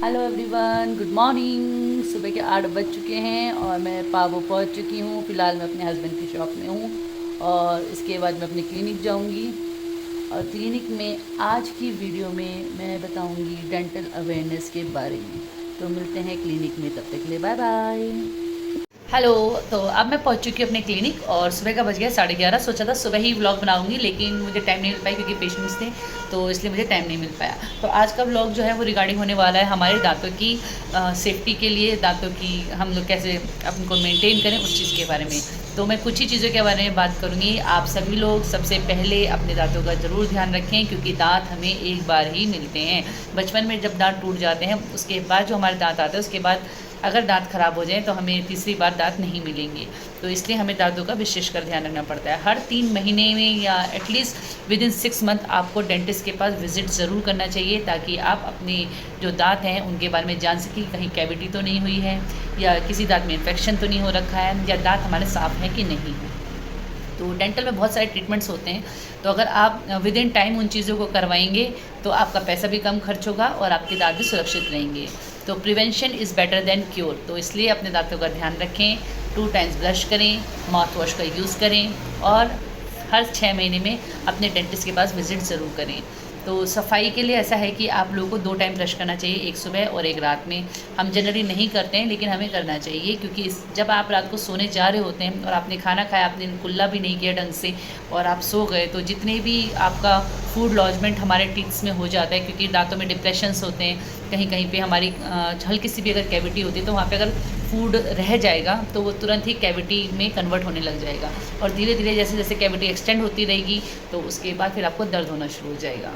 Hello everyone, good morning. सुबह के 8 बज चुके हैं और मैं पावो पहुंच चुकी हूँ। फ़िलहाल मैं अपने हस्बैंड की शॉप में हूँ और इसके बाद मैं अपनी क्लिनिक जाऊँगी। और क्लिनिक में आज की वीडियो में मैं बताऊँगी डेंटल अवेयरनेस के बारे में। तो मिलते हैं क्लिनिक में, तब तक के लिए बाय बाय। हेलो। तो अब मैं पहुंच चुकी हूँ अपने क्लिनिक और सुबह का बज गया 11:30। सोचा था सुबह ही व्लॉग बनाऊंगी, लेकिन मुझे टाइम नहीं मिल पाया क्योंकि पेशेंट्स थे, तो इसलिए मुझे टाइम नहीं मिल पाया। तो आज का व्लॉग जो है वो रिगार्डिंग होने वाला है हमारे दांतों की सेफ्टी के लिए, दांतों की हम लोग कैसे उनको मेंटेन करें उस चीज़ के बारे में। तो मैं कुछ ही चीज़ों के बारे में बात करूँगी। आप सभी लोग सबसे पहले अपने दांतों का ज़रूर ध्यान रखें, क्योंकि दांत हमें एक बार ही मिलते हैं। बचपन में जब दांत टूट जाते हैं, उसके बाद जो हमारे दांत आते हैं, उसके बाद अगर दांत खराब हो जाए तो हमें तीसरी बार दांत नहीं मिलेंगे। तो इसलिए हमें दांतों का विशेषकर ध्यान रखना पड़ता है। हर 3 महीने में या एटलीस्ट विद इन 6 मंथ आपको डेंटिस्ट के पास विजिट ज़रूर करना चाहिए, ताकि आप अपने जो दांत हैं उनके बारे में जान सकें कहीं कैविटी तो नहीं हुई है, या किसी दांत में इन्फेक्शन तो नहीं हो रखा है, या दांत हमारे साफ़ हैं कि नहीं है। तो डेंटल में बहुत सारे ट्रीटमेंट्स होते हैं, तो अगर आप विद इन टाइम उन चीज़ों को करवाएंगे तो आपका पैसा भी कम खर्च होगा और आपके दांत भी सुरक्षित रहेंगे। तो prevention is better than cure. तो इसलिए अपने दांतों का ध्यान रखें, 2 टाइम्स ब्रश करें, माउथ वॉश का यूज़ करें और हर 6 महीने में अपने डेंटिस्ट के पास विज़िट ज़रूर करें। तो सफाई के लिए ऐसा है कि आप लोगों को 2 टाइम ब्रश करना चाहिए, एक सुबह और एक रात में। हम जनरली नहीं करते हैं, लेकिन हमें करना चाहिए, क्योंकि जब आप रात को सोने जा रहे होते हैं और आपने खाना खाया, आपने कुल्ला भी नहीं किया ढंग से और आप सो गए, तो जितने भी आपका फूड लॉजमेंट हमारे टीथ्स में हो जाता है, क्योंकि दांतों में डिप्रेशंस होते हैं, कहीं कहीं पे हमारी हल्की सी भी अगर कैविटी होती है तो वहाँ पे अगर फूड रह जाएगा तो वो तुरंत ही कैविटी में कन्वर्ट होने लग जाएगा, और धीरे धीरे जैसे जैसे कैविटी एक्सटेंड होती रहेगी तो उसके बाद फिर आपको दर्द होना शुरू हो जाएगा।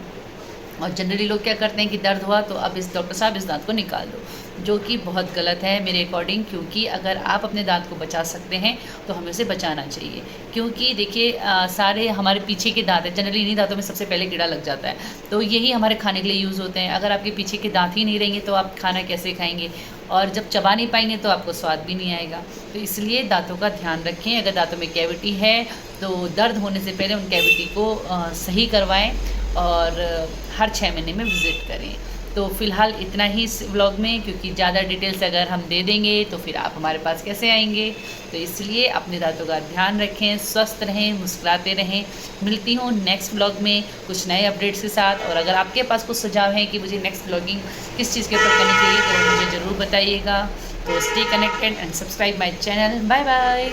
और जनरली लोग क्या करते हैं कि दर्द हुआ तो अब इस डॉक्टर साहब इस दांत को निकाल दो, जो कि बहुत गलत है मेरे अकॉर्डिंग। क्योंकि अगर आप अपने दांत को बचा सकते हैं तो हमें उसे बचाना चाहिए। क्योंकि देखिए सारे हमारे पीछे के दांत हैं, जनरली इन्हीं दांतों में सबसे पहले कीड़ा लग जाता है, तो यही हमारे खाने के लिए यूज़ होते हैं। अगर आपके पीछे के दांत ही नहीं रहेंगे तो आप खाना कैसे खाएंगे, और जब चबा नहीं पाएंगे तो आपको स्वाद भी नहीं आएगा। तो इसलिए दांतों का ध्यान रखें। अगर दांतों में कैविटी है तो दर्द होने से पहले उन कैविटी को सही करवाएं और हर 6 महीने में विज़िट करें। तो फ़िलहाल इतना ही इस व्लॉग में, क्योंकि ज़्यादा डिटेल्स अगर हम दे देंगे तो फिर आप हमारे पास कैसे आएंगे। तो इसलिए अपने दांतों का ध्यान रखें, स्वस्थ रहें, मुस्कुराते रहें। मिलती हूँ नेक्स्ट व्लॉग में कुछ नए अपडेट्स के साथ। और अगर आपके पास कुछ सुझाव हैं कि मुझे नेक्स्ट व्लॉगिंग किस चीज़ के ऊपर करनी चाहिए तो मुझे ज़रूर बताइएगा। तो stay connected and subscribe my channel. Bye bye.